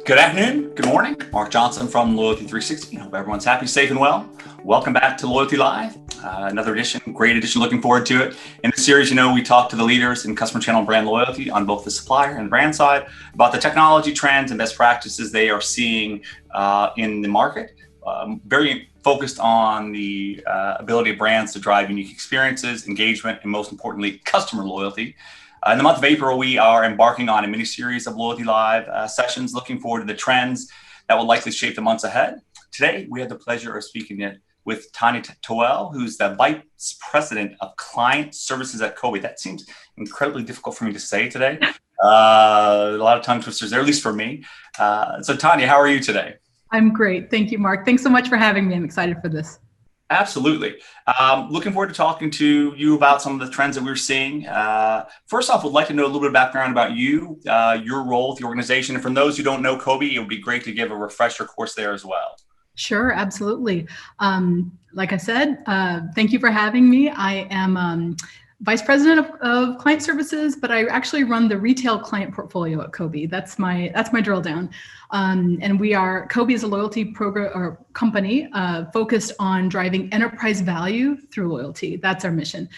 Good afternoon, good morning. Mark Johnson from Loyalty 360. Hope everyone's happy, safe, and well. Welcome back to Loyalty Live. Another edition, great edition, looking forward to it. In this series, we talk to the leaders in customer channel and brand loyalty on both the supplier and brand side about the technology trends and best practices they are seeing in the market. Very focused on the ability of brands to drive unique experiences, engagement, and most importantly, customer loyalty. In the month of April, we are embarking on a mini-series of Loyalty Live sessions, looking forward to the trends that will likely shape the months ahead. Today, we have the pleasure of speaking with Tania Tawil, who's the Vice President of Client Services at Kobie. That seems incredibly difficult for me to say today. A lot of tongue twisters there, at least for me. So Tania, how are you today? I'm great. Thank you, Mark. Thanks so much for having me. I'm excited for this. Absolutely. Looking forward to talking to you about some of the trends that we're seeing. First off, would like to know a little bit of background about you, your role with the organization. And for those who don't know Kobie, it would be great to give a refresher course there as well. Sure, absolutely. Like I said, thank you for having me. I am Vice President of Client Services, but I actually run the retail client portfolio at Kobie. That's my drill down. And Kobie is a loyalty program or company focused on driving enterprise value through loyalty. That's our mission.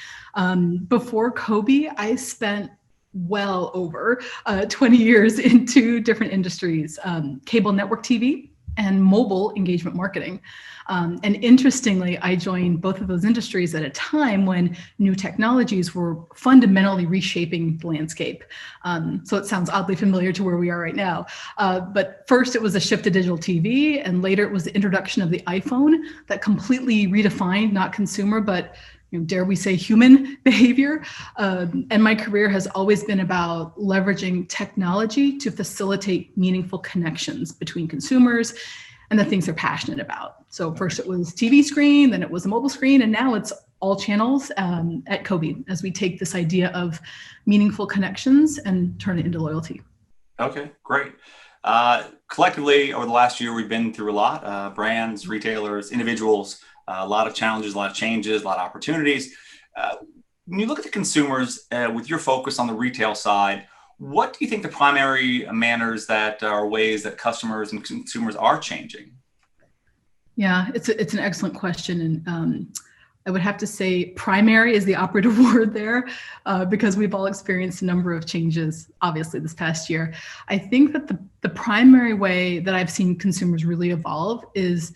Before Kobie, I spent well over 20 years in two different industries, cable network TV and mobile engagement marketing. And interestingly, I joined both of those industries at a time when new technologies were fundamentally reshaping the landscape. So it sounds oddly familiar to where we are right now. But first it was a shift to digital TV, and later it was the introduction of the iPhone that completely redefined not consumer, but dare we say human behavior. And my career has always been about leveraging technology to facilitate meaningful connections between consumers and the things they're passionate about. So first it was TV screen, then it was a mobile screen, and now it's all channels at Kobie as we take this idea of meaningful connections and turn it into loyalty. Okay, great. Collectively, over the last year, we've been through a lot, brands, retailers, individuals, a lot of challenges, a lot of changes, a lot of opportunities. When you look at the consumers with your focus on the retail side, what do you think the primary manners that are ways that customers and consumers are changing? Yeah, it's an excellent question. And I would have to say primary is the operative word there because we've all experienced a number of changes, obviously, this past year. I think that the primary way that I've seen consumers really evolve is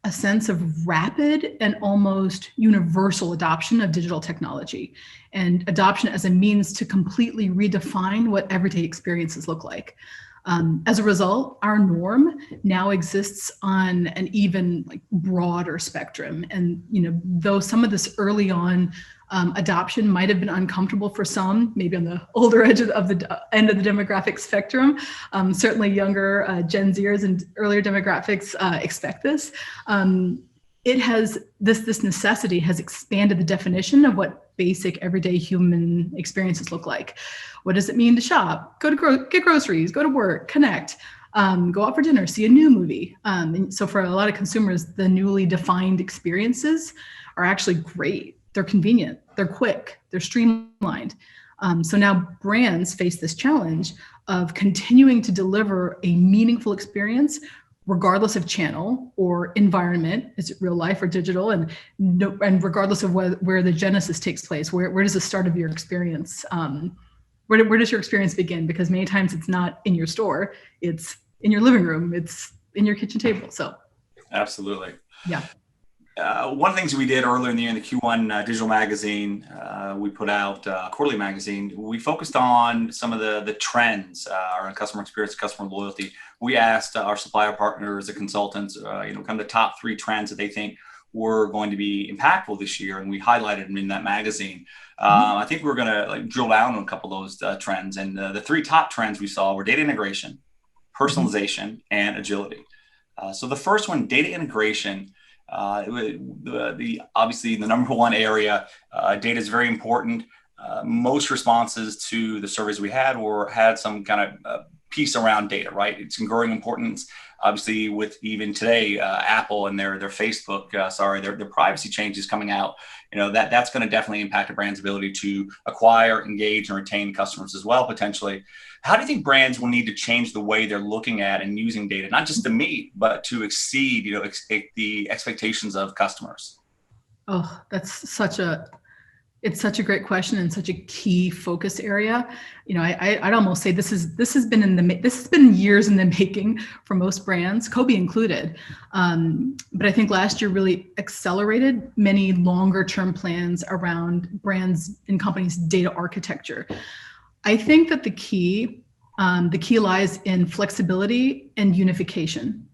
a sense of rapid and almost universal adoption of digital technology and adoption as a means to completely redefine what everyday experiences look like. As a result, our norm now exists on an even broader spectrum. And though some of this early on adoption might have been uncomfortable for some, maybe on the older edge of the end of the demographic spectrum, certainly younger Gen Zers and earlier demographics expect this. This necessity has expanded the definition of what basic everyday human experiences look like. What does it mean to shop, get groceries, go to work, connect, go out for dinner, see a new movie? And so for a lot of consumers, the newly defined experiences are actually great. They're convenient, they're quick, they're streamlined. So now brands face this challenge of continuing to deliver a meaningful experience regardless of channel or environment. Is it real life or digital? And regardless of where the genesis takes place, where does the start of your experience, where does your experience begin? Because many times it's not in your store, it's in your living room, it's in your kitchen table. So absolutely. Yeah. One of the things we did earlier in the year in the Q1 digital magazine, we put out a quarterly magazine. We focused on some of the trends around customer experience, customer loyalty. We asked our supplier partners, the consultants, kind of the top 3 trends that they think were going to be impactful this year, and we highlighted them in that magazine. I think we're going to drill down on a couple of those trends, and the 3 top trends we saw were data integration, personalization, and agility. So the first one, data integration. Obviously the number one area, data is very important. Most responses to the surveys we had had some kind of piece around data, right? It's in growing importance. obviously with even today, Apple and their Facebook, their privacy changes coming out, that's going to definitely impact a brand's ability to acquire, engage, and retain customers as well, potentially. How do you think brands will need to change the way they're looking at and using data, not just to meet, but to exceed, the expectations of customers? Oh, it's such a great question and such a key focus area. I'd almost say this has been years in the making for most brands, Kobie included. But I think last year really accelerated many longer term plans around brands and companies' data architecture. I think that the key lies in flexibility and unification.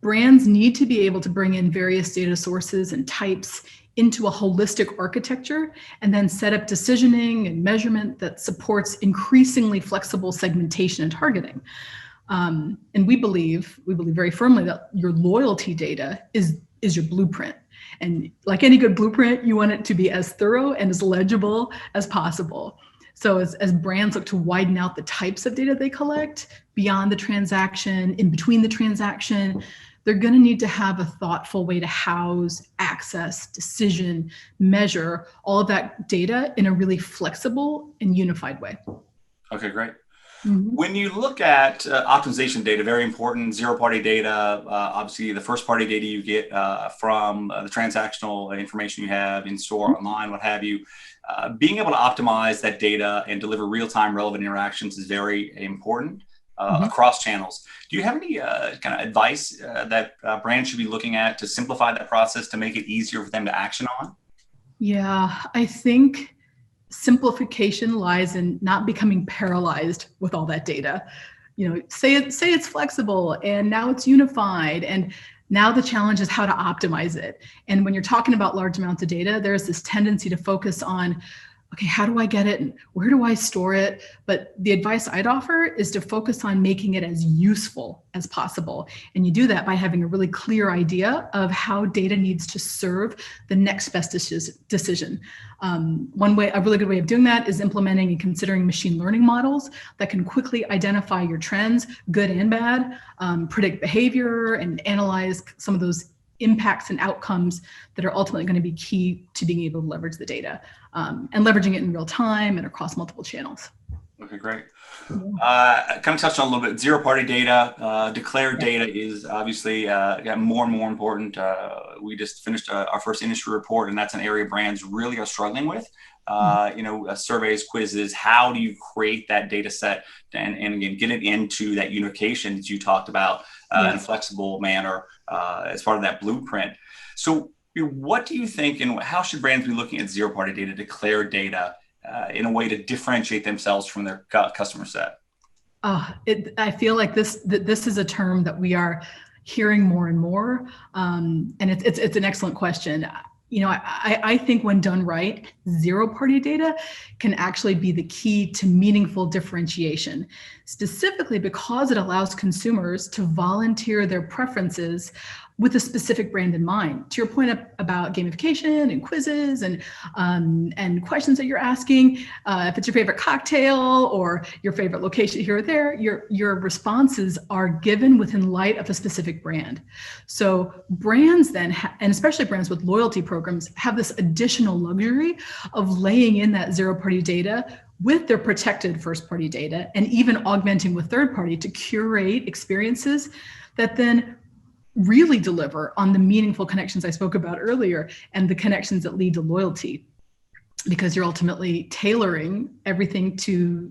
Brands need to be able to bring in various data sources and types into a holistic architecture and then set up decisioning and measurement that supports increasingly flexible segmentation and targeting. And we believe very firmly that your loyalty data is your blueprint. And like any good blueprint, you want it to be as thorough and as legible as possible. So as brands look to widen out the types of data they collect beyond the transaction, in between the transaction, they're going to need to have a thoughtful way to house, access, decision, measure all of that data in a really flexible and unified way. Okay, great. Mm-hmm. When you look at optimization data, very important, zero-party data, obviously the first-party data you get from the transactional information you have in store, online, what have you, being able to optimize that data and deliver real-time relevant interactions is very important across channels. Do you have any kind of advice that brands should be looking at to simplify that process to make it easier for them to action on? Yeah, I think simplification lies in not becoming paralyzed with all that data. Say it's flexible and now it's unified, and now the challenge is how to optimize it. And when you're talking about large amounts of data, there's this tendency to focus on, okay, how do I get it and where do I store it? But the advice I'd offer is to focus on making it as useful as possible. And you do that by having a really clear idea of how data needs to serve the next best decision. A really good way of doing that is implementing and considering machine learning models that can quickly identify your trends, good and bad, predict behavior, and analyze some of those impacts and outcomes that are ultimately going to be key to being able to leverage the data and leveraging it in real time and across multiple channels. Okay, great. Kind of touched on a little bit, zero-party data, declared data is obviously got more and more important. We just finished our first industry report, and that's an area brands really are struggling with. Surveys, quizzes, how do you create that data set and again, get it into that unification that you talked about in a flexible manner as part of that blueprint. So what do you think, and how should brands be looking at zero-party data, declared data, in a way to differentiate themselves from their customer set? I feel like this is a term that we are hearing more and more, and it's an excellent question. I think when done right, zero-party data can actually be the key to meaningful differentiation, specifically because it allows consumers to volunteer their preferences with a specific brand in mind. To your point about gamification and quizzes and questions that you're asking, if it's your favorite cocktail or your favorite location here or there, your responses are given within light of a specific brand. So brands then, and especially brands with loyalty programs, have this additional luxury of laying in that zero-party data with their protected first-party data and even augmenting with third-party to curate experiences that then really deliver on the meaningful connections I spoke about earlier and the connections that lead to loyalty, because you're ultimately tailoring everything to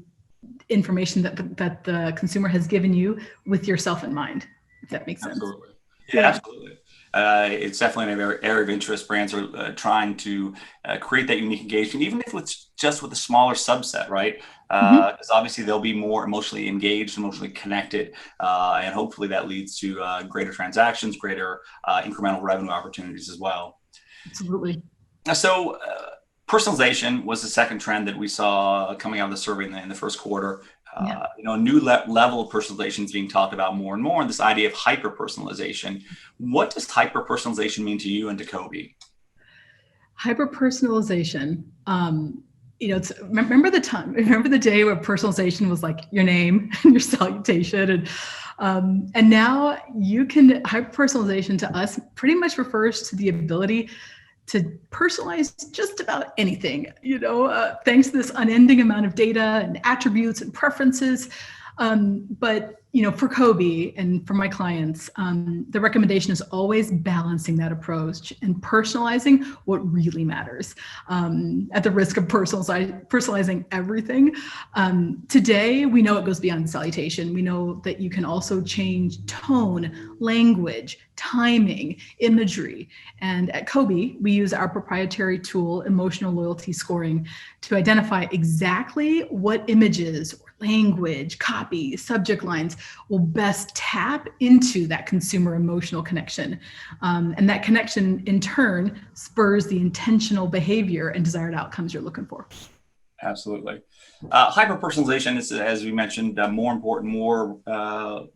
information that the consumer has given you with yourself in mind, if that makes sense. Absolutely. Yeah, absolutely. It's definitely an area of interest. Brands are trying to create that unique engagement, even if it's just with a smaller subset, right? Because obviously they'll be more emotionally engaged, emotionally connected, and hopefully that leads to greater transactions, greater incremental revenue opportunities as well. Absolutely. So personalization was the second trend that we saw coming out of the survey in the first quarter. A new level of personalization is being talked about more and more, and this idea of hyper-personalization. What does hyper-personalization mean to you and to Kobie? Hyper-personalization, remember the day where personalization was like your name and your salutation, And now hyper-personalization to us pretty much refers to the ability to personalize just about anything, thanks to this unending amount of data and attributes and preferences. But for Kobie and for my clients, the recommendation is always balancing that approach and personalizing what really matters, at the risk of personalizing everything. Today, we know it goes beyond salutation. We know that you can also change tone, language, timing, imagery. And at Kobie, we use our proprietary tool, emotional loyalty scoring, to identify exactly what images, language, copy, subject lines will best tap into that consumer emotional connection. And that connection in turn spurs the intentional behavior and desired outcomes you're looking for. Absolutely. Hyper-personalization is, as we mentioned, more important, more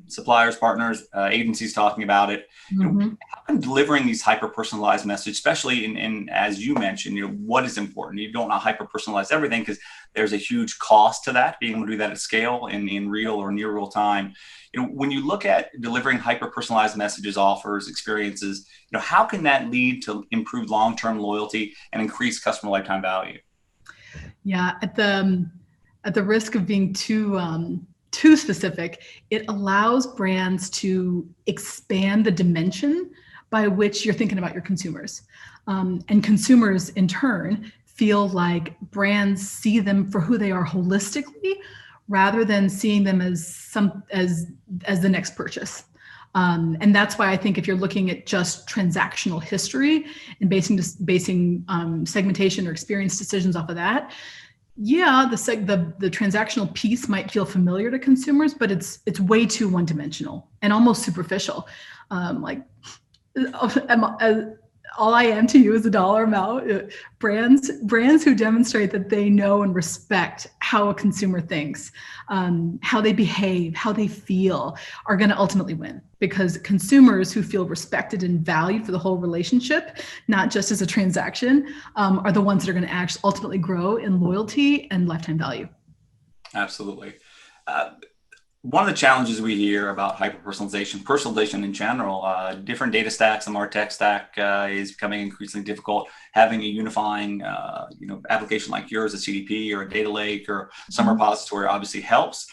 suppliers, partners, agencies talking about it. Mm-hmm. How can delivering these hyper-personalized messages, especially in as you mentioned, what is important? You don't want to hyper-personalize everything because there's a huge cost to that, being able to do that at scale in real or near real time. When you look at delivering hyper-personalized messages, offers, experiences, how can that lead to improved long-term loyalty and increase customer lifetime value? Yeah, at the risk of being too specific, it allows brands to expand the dimension by which you're thinking about your consumers, and consumers in turn feel like brands see them for who they are holistically, rather than seeing them as the next purchase. And that's why I think if you're looking at just transactional history and basing segmentation or experience decisions off of that, yeah, the transactional piece might feel familiar to consumers, but it's way too one-dimensional and almost superficial. All I am to you is a dollar amount. Brands who demonstrate that they know and respect how a consumer thinks, how they behave, how they feel, are going to ultimately win, because consumers who feel respected and valued for the whole relationship, not just as a transaction, are the ones that are going to actually ultimately grow in loyalty and lifetime value. Absolutely. One of the challenges we hear about personalization in general, different data stacks, the martech stack is becoming increasingly difficult. Having a unifying, application like yours, a CDP or a data lake or some repository obviously helps.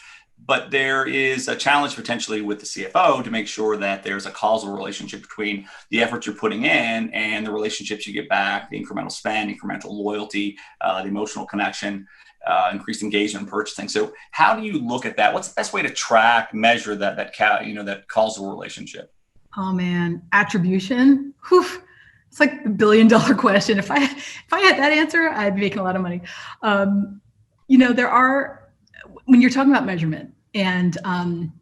But there is a challenge potentially with the CFO to make sure that there's a causal relationship between the effort you're putting in and the relationships you get back, the incremental spend, incremental loyalty, the emotional connection. Increased engagement in purchasing. So how do you look at that? What's the best way to track, measure that causal relationship? Oh man, attribution. Whew. It's like the $1 billion question. If I had that answer, I'd be making a lot of money. When you're talking about measurement and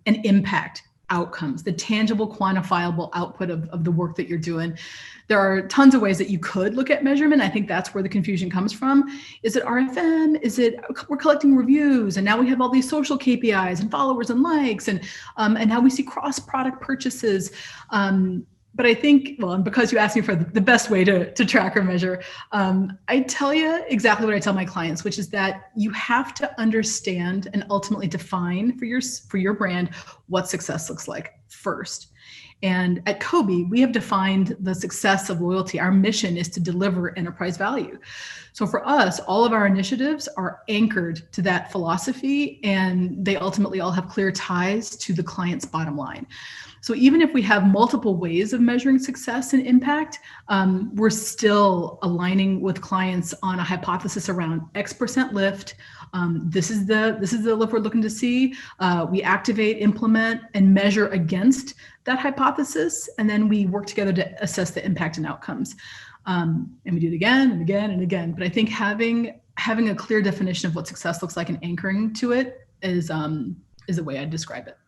impact outcomes, the tangible, quantifiable output of the work that you're doing, there are tons of ways that you could look at measurement. I think that's where the confusion comes from. Is it RFM? Is it we're collecting reviews, and now we have all these social KPIs and followers and likes, and now we see cross-product purchases. But I think, and because you asked me for the best way to track or measure, I tell you exactly what I tell my clients, which is that you have to understand and ultimately define for your brand what success looks like first. And at Kobie, we have defined the success of loyalty. Our mission is to deliver enterprise value. So for us, all of our initiatives are anchored to that philosophy, and they ultimately all have clear ties to the client's bottom line. So even if we have multiple ways of measuring success and impact, we're still aligning with clients on a hypothesis around X% lift. This is the lift we're looking to see. We activate, implement, and measure against that hypothesis, and then we work together to assess the impact and outcomes. And we do it again and again and again. But I think having a clear definition of what success looks like and anchoring to it is the way I'd describe it.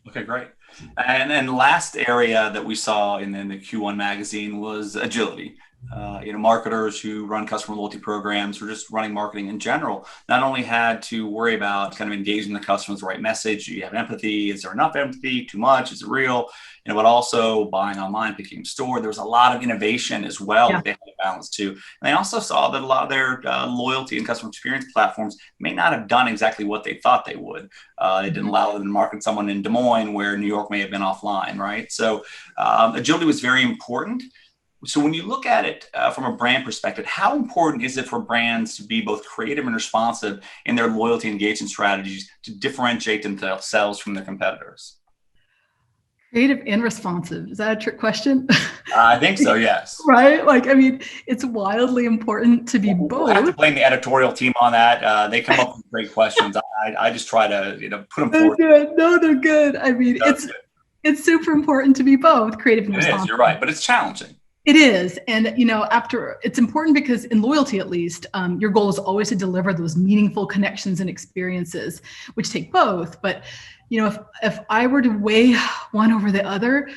Okay, great. And then last area that we saw in the Q1 magazine was agility. Marketers who run customer loyalty programs or just running marketing in general, not only had to worry about kind of engaging the customer with the right message. Do you have empathy? Is there enough empathy? Too much? Is it real? But also buying online, picking in store. There was a lot of innovation as well that they had to balance too. And they also saw that a lot of their loyalty and customer experience platforms may not have done exactly what they thought they would. It didn't allow them to market someone in Des Moines where New York may have been offline, right? So agility was very important. So when you look at it from a brand perspective, how important is it for brands to be both creative and responsive in their loyalty engagement strategies to differentiate themselves from their competitors? Creative and responsive. Is that a trick question? I think so, yes. Right? It's wildly important to be both. We'll have to blame the editorial team on that. They come up with great questions. I just try to put them forward. They're good. No, they're good. It's super important to be both creative and responsive. It is, you're right, but it's challenging. It is. And, it's important because in loyalty, at least, your goal is always to deliver those meaningful connections and experiences, which take both. But, if I were to weigh one over the other,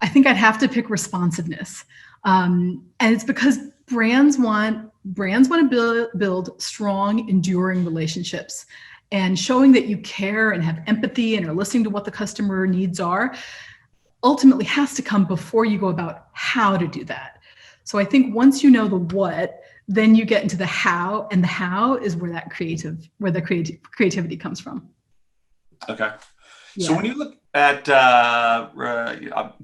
I think I'd have to pick responsiveness. And it's because brands want to build strong, enduring relationships, and showing that you care and have empathy and are listening to what the customer needs are ultimately has to come before you go about how to do that. So I think once you know the what, then you get into the how, and the how is where the creativity comes from. Okay. Yeah. So when you look at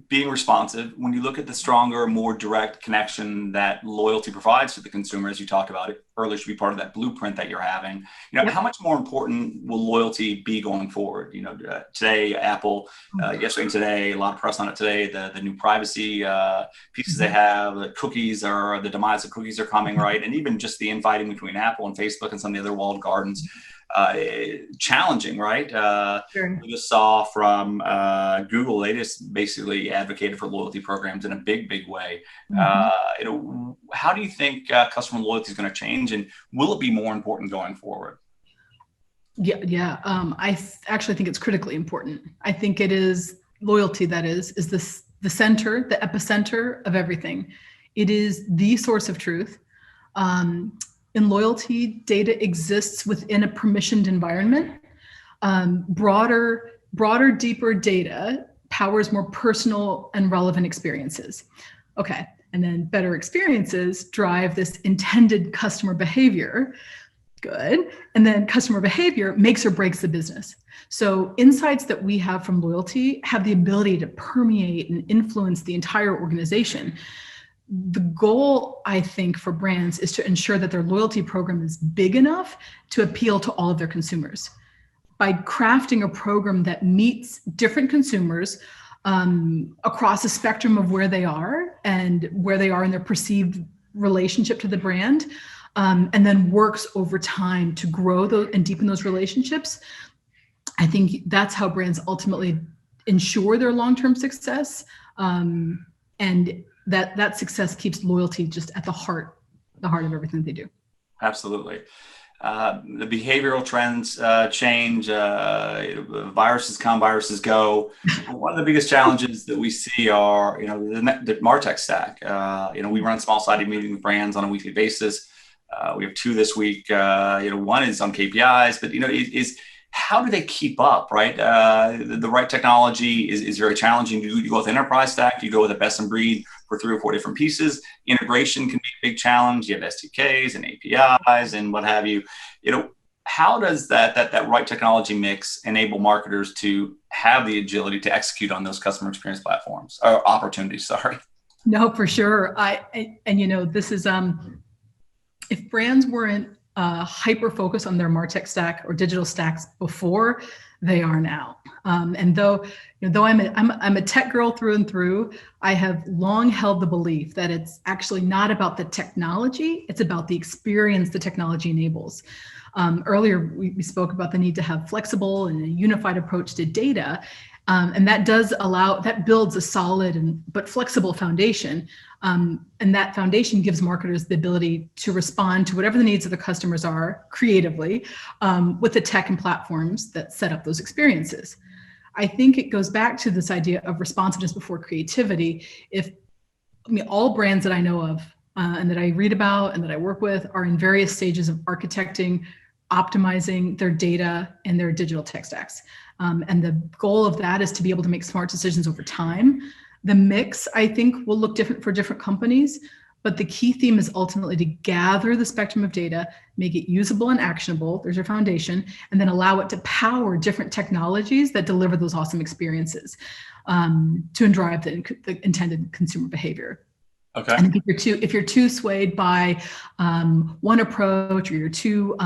being responsive, when you look at the stronger, more direct connection that loyalty provides to the consumer, as you talked about it earlier, should be part of that blueprint that you're having. How much more important will loyalty be going forward? Today, Apple, yesterday and today, a lot of press on it today, the new privacy pieces they have, the demise of cookies are coming, right? And even just the infighting between Apple and Facebook and some of the other walled gardens. Challenging, right? Sure. We just saw from Google, they just basically advocated for loyalty programs in a big way. Mm-hmm. How do you think customer loyalty is going to change, and will it be more important going forward? Yeah. I actually think it's critically important. I think it is loyalty that is the center, the epicenter of everything. It is the source of truth. In loyalty, data exists within a permissioned environment. Broader, deeper data powers more personal and relevant experiences. Okay, and then better experiences drive this intended customer behavior. Good. And then customer behavior makes or breaks the business. So insights that we have from loyalty have the ability to permeate and influence the entire organization. The goal, I think, for brands is to ensure that their loyalty program is big enough to appeal to all of their consumers. By crafting a program that meets different consumers across a spectrum of where they are and where they are in their perceived relationship to the brand, and then works over time to grow those and deepen those relationships, I think that's how brands ultimately ensure their long-term success. And that success keeps loyalty just at the heart of everything they do. Absolutely. The behavioral trends change. Viruses come, viruses go. One of the biggest challenges that we see are, the martech stack. We run small-sided meetings with brands on a weekly basis. We have 2 this week. One is on KPIs, but is how do they keep up, right? The right technology is very challenging. You go with enterprise stack, you go with a best in breed for 3 or 4 different pieces. Integration can be a big challenge. You have SDKs and APIs and what have you. How does that right technology mix enable marketers to have the agility to execute on those customer experience platforms or opportunities? Sorry. No, for sure. This is if brands weren't hyper focus on their martech stack or digital stacks before, they are now. And though I'm a tech girl through and through, I have long held the belief that it's actually not about the technology, it's about the experience the technology enables. Earlier, we spoke about the need to have flexible and a unified approach to data. And that builds a solid but flexible foundation. And that foundation gives marketers the ability to respond to whatever the needs of the customers are creatively with the tech and platforms that set up those experiences. I think it goes back to this idea of responsiveness before creativity. All brands that I know of and that I read about and that I work with are in various stages of architecting, optimizing their data and their digital tech stacks. And the goal of that is to be able to make smart decisions over time. The mix, I think, will look different for different companies, but the key theme is ultimately to gather the spectrum of data, make it usable and actionable, there's your foundation, and then allow it to power different technologies that deliver those awesome experiences to drive the intended consumer behavior. Okay. And if you're too swayed by one approach, or you're too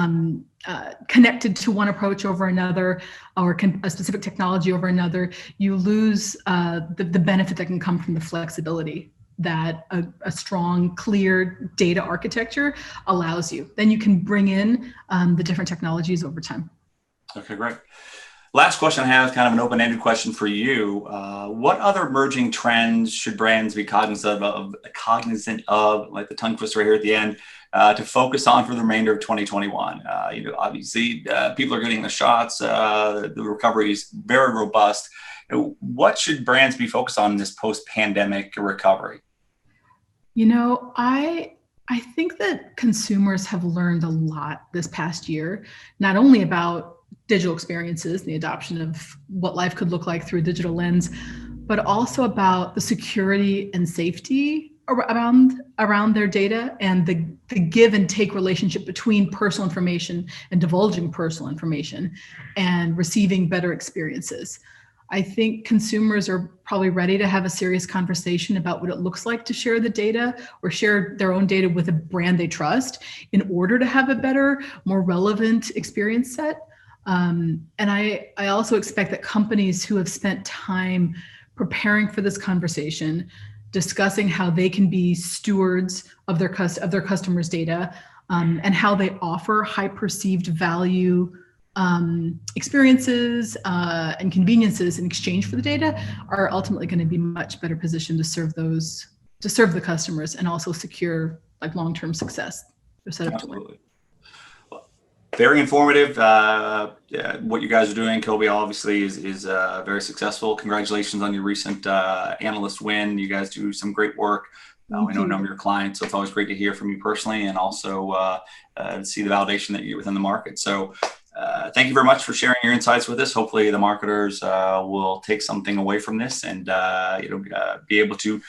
connected to one approach over another, or a specific technology over another, you lose the benefit that can come from the flexibility that a strong, clear data architecture allows you. Then you can bring in the different technologies over time. Okay, great. Last question I have, kind of an open-ended question for you. What other emerging trends should brands be cognizant of, like the tongue twister right here at the end, to focus on for the remainder of 2021? Obviously, people are getting the shots. The recovery is very robust. What should brands be focused on in this post-pandemic recovery? I think that consumers have learned a lot this past year, not only about digital experiences, the adoption of what life could look like through a digital lens, but also about the security and safety around their data, and the give and take relationship between personal information and divulging personal information and receiving better experiences. I think consumers are probably ready to have a serious conversation about what it looks like to share the data or share their own data with a brand they trust in order to have a better, more relevant experience set. And I also expect that companies who have spent time preparing for this conversation, discussing how they can be stewards of their customers' data, and how they offer high perceived value experiences and conveniences in exchange for the data, are ultimately going to be much better positioned to serve the customers and also secure like long-term success. They're set up to win. Very informative. What you guys are doing, Kobie, obviously is very successful. Congratulations on your recent analyst win. You guys do some great work. We know a number of your clients, so it's always great to hear from you personally, and also see the validation that you're within the market. So thank you very much for sharing your insights with us. Hopefully the marketers will take something away from this and be able to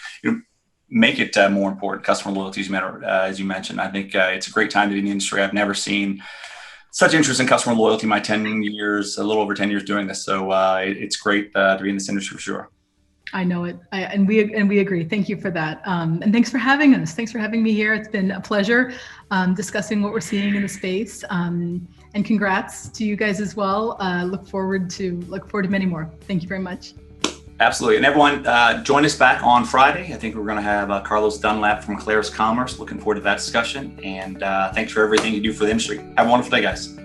make it more important. Customer loyalty is matter, as you mentioned. I think it's a great time to be in the industry. I've never seen such interest in customer loyalty in my 10 years, a little over 10 years doing this. So it's great to be in this industry for sure. I know it. And we agree. Thank you for that. And thanks for having us. Thanks for having me here. It's been a pleasure discussing what we're seeing in the space. And congrats to you guys as well. Look forward to many more. Thank you very much. Absolutely. And everyone, join us back on Friday. I think we're going to have Carlos Dunlap from Claris Commerce. Looking forward to that discussion. And thanks for everything you do for the industry. Have a wonderful day, guys.